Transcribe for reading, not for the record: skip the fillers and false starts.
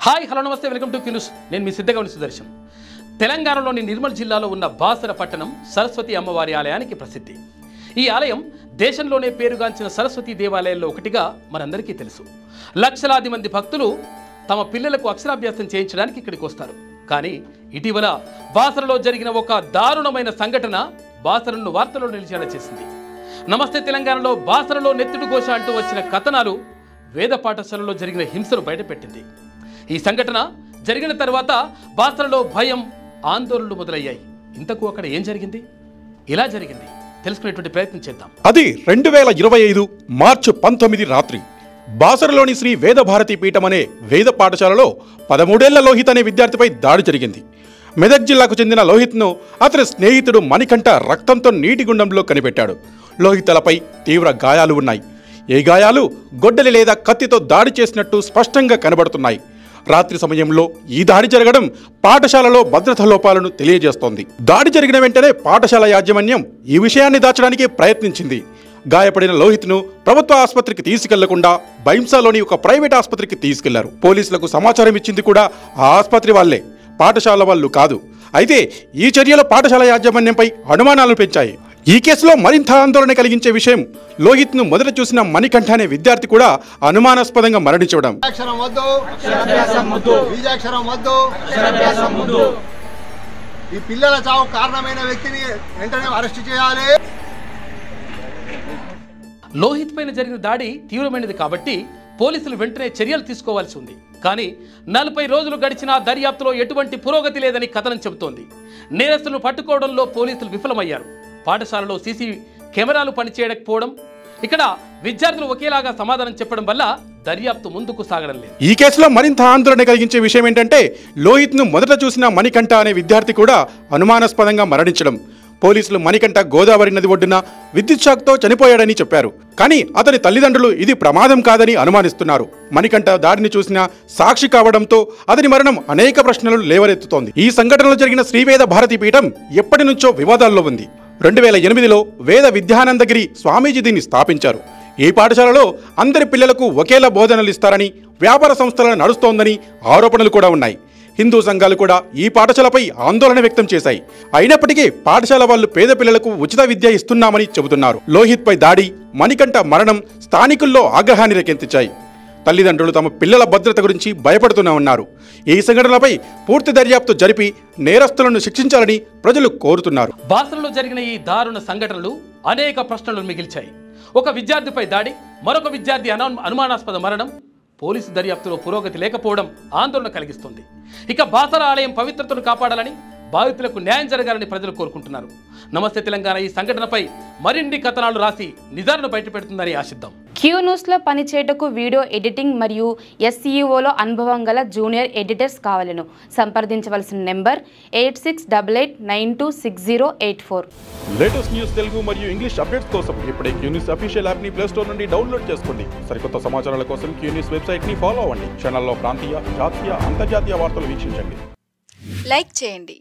Hi hello నమస్తే welcome to Q News. నేను మీ సిద్ధగౌని సుదర్శన్. తెలంగాణలోని నిర్మల్ జిల్లాలో ఉన్న బాసర పట్టణం సరస్వతి అమ్మవారి ఆలయానికి ప్రసిద్ధి. ఈ ఆలయం దేశంలోనే పేరుగాంచిన సరస్వతి దేవాలయాల్లో ఒకటిగా మనందరికీ తెలుసు. లక్షలాది మంది భక్తులు తమ పిల్లలకు అక్షరాభ్యాసం చేయించడానికి ఇక్కడికి వస్తారు. కానీ ఇటీవల బాసరలో జరిగిన ఒక దారుణమైన సంఘటన బాసరను వార్తల్లో నిలిచేలా చేసింది. నమస్తే తెలంగాణలో బాసరలో నెత్తుడు ఘోష అంటూ వచ్చిన కథనాలు వేద పాఠశాలలో జరిగిన హింసను బయటపెట్టింది. ఈ సంఘటన జరిగిన తర్వాత బాసరలో భయం, ఆందోళనలు మొదలయ్యాయి. ఇంతకు అక్కడ ఏం జరిగింది, ఇలా జరిగింది తెలుసుకునేటువంటి ప్రయత్నం చేద్దాం. అది 2025 మార్చి 19 రాత్రి బాసరలోని శ్రీ వేదభారతి పీఠం అనే వేద పాఠశాలలో 13 ఏళ్ల లోహిత్ అనే విద్యార్థిపై దాడి జరిగింది. మెదక్ జిల్లాకు చెందిన లోహిత్ను అతని స్నేహితుడు మణికంఠ రక్తంతో నీటి గుండంలో కనిపెట్టాడు. లోహిత్ తలపై తీవ్ర గాయాలు ఉన్నాయి. ఏ గాయాలు గొడ్డలి లేదా కత్తితో దాడి చేసినట్టు స్పష్టంగా కనబడుతున్నాయి. రాత్రి సమయంలో ఈ దాడి జరగడం పాఠశాలలో భద్రతా లోపాలను తెలియజేస్తోంది. దాడి జరిగిన వెంటనే పాఠశాల యాజమాన్యం ఈ విషయాన్ని దాచడానికి ప్రయత్నించింది. గాయపడిన లోహిత్ను ప్రభుత్వ ఆసుపత్రికి తీసుకెళ్లకుండా బైంసాలోని ఒక ప్రైవేట్ ఆసుపత్రికి తీసుకెళ్లారు. పోలీసులకు సమాచారం ఇచ్చింది కూడా ఆ ఆసుపత్రి వాళ్లే, పాఠశాల వాళ్ళు కాదు. అయితే ఈ చర్యలు పాఠశాల యాజమాన్యంపై అనుమానాలు పెంచాయి. ఈ కేసులో మరింత ఆందోళన కలిగించే విషయం, లోహిత్ను మొదట చూసిన మణికంఠ అనే విద్యార్థి కూడా అనుమానాస్పదంగా మరణించడం. ఈ పిల్లల చావు కారణమైన వ్యక్తిని వెంటనే అరెస్ట్ చేయాలి. లోహిత్ పైన జరిగిన దాడి తీవ్రమైనది కాబట్టి పోలీసులు వెంటనే చర్యలు తీసుకోవాల్సి ఉంది. కానీ 40 రోజులు గడిచినా దర్యాప్తులో ఎటువంటి పురోగతి లేదని కథనం చెబుతోంది. నేరస్తులను పట్టుకోవడంలో పోలీసులు విఫలమయ్యారు. పాఠశాలలో సీసీ కెమెరాలు పనిచేయకపోవడం, ఇక్కడ విద్యార్థులు ఒకేలాగా సమాధానం చెప్పడం వల్ల దర్యాప్తు ముందుకు సాగడం లేదు. ఈ కేసులో మరింత ఆందోళన కలిగించే విషయం ఏంటంటే, లోహిత్ను మొదట చూసిన మణికంఠ అనే విద్యార్థి కూడా అనుమానాస్పదంగా మరణించడం. పోలీసులు మణికంఠ గోదావరి నది ఒడ్డున విద్యుత్ షాక్తో చనిపోయాడని చెప్పారు. కానీ అతని తల్లిదండ్రులు ఇది ప్రమాదం కాదని అనుమానిస్తున్నారు. మణికంఠ దాడిని చూసిన సాక్షి కావడంతో అతని మరణం అనేక ప్రశ్నలు లేవనెత్తుతోంది. ఈ సంఘటనలో జరిగిన శ్రీవేద భారతి పీఠం ఎప్పటి నుంచో వివాదాల్లో ఉంది. 2008లో వేద విద్యానందగిరి స్వామీజీ దీన్ని స్థాపించారు. ఈ పాఠశాలలో అందరి పిల్లలకు ఒకేలా బోధనలు ఇస్తారని, వ్యాపార సంస్థలను నడుస్తోందని ఆరోపణలు కూడా ఉన్నాయి. హిందూ సంఘాలు కూడా ఈ పాఠశాలపై ఆందోళన వ్యక్తం చేశాయి. అయినప్పటికీ పాఠశాల వాళ్ళు పేద పిల్లలకు ఉచిత విద్య ఇస్తున్నామని చెబుతున్నారు. లోహిత్ పై దాడి, మణికంఠ మరణం స్థానికుల్లో ఆగ్రహాన్ని రేకెత్తించాయి. తల్లిదండ్రులు తమ పిల్లల భద్రత గురించి భయపడుతూనే ఉన్నారు. ఈ సంఘటనలపై పూర్తి దర్యాప్తు జరిపి నేరస్తులను శిక్షించాలని ప్రజలు కోరుతున్నారు. బాసరలో జరిగిన ఈ దారుణ సంఘటనలు అనేక ప్రశ్నలను మిగిల్చాయి. ఒక విద్యార్థిపై దాడి, మరొక విద్యార్థి అనుమానాస్పద మరణం, పోలీసు దర్యాప్తులో పురోగతి లేకపోవడం ఆందోళన కలిగిస్తుంది. ఇక బాసర ఆలయం పవిత్రతను కాపాడాలని, బాధితులకు న్యాయం జరగాలని ప్రజలు కోరుకుంటున్నారు. నమస్తే తెలంగాణ ఈ సంఘటనపై మరిన్ని కథనాలు రాసి నిజాలను బయటపెడుతుందని ఆశిద్దాం. క్యూ న్యూస్లో పనిచేయటకు వీడియో ఎడిటింగ్ మరియు SEOలో అనుభవం గల జూనియర్ ఎడిటర్స్ కావాలను సంప్రదించవలసిన నెంబర్ 8688926084. లేటెస్ట్ న్యూస్ తెలుగు మరియు ఇంగ్లీష్ అప్డేట్స్ కోసం ఇప్పుడే క్యూ న్యూస్ అఫీషియల్ యాప్ని ప్లే స్టోర్ నుండి డౌన్లోడ్ చేసుకోండి. సరికొత్త సమాచారాల కోసం క్యూ న్యూస్ వెబ్సైట్ని ఫాలో అవ్వండి. ఛానల్లో ప్రాంతీయ, జాతీయ, అంతర్జాతీయ వార్తలు వీక్షించండి. లైక్ చేయండి.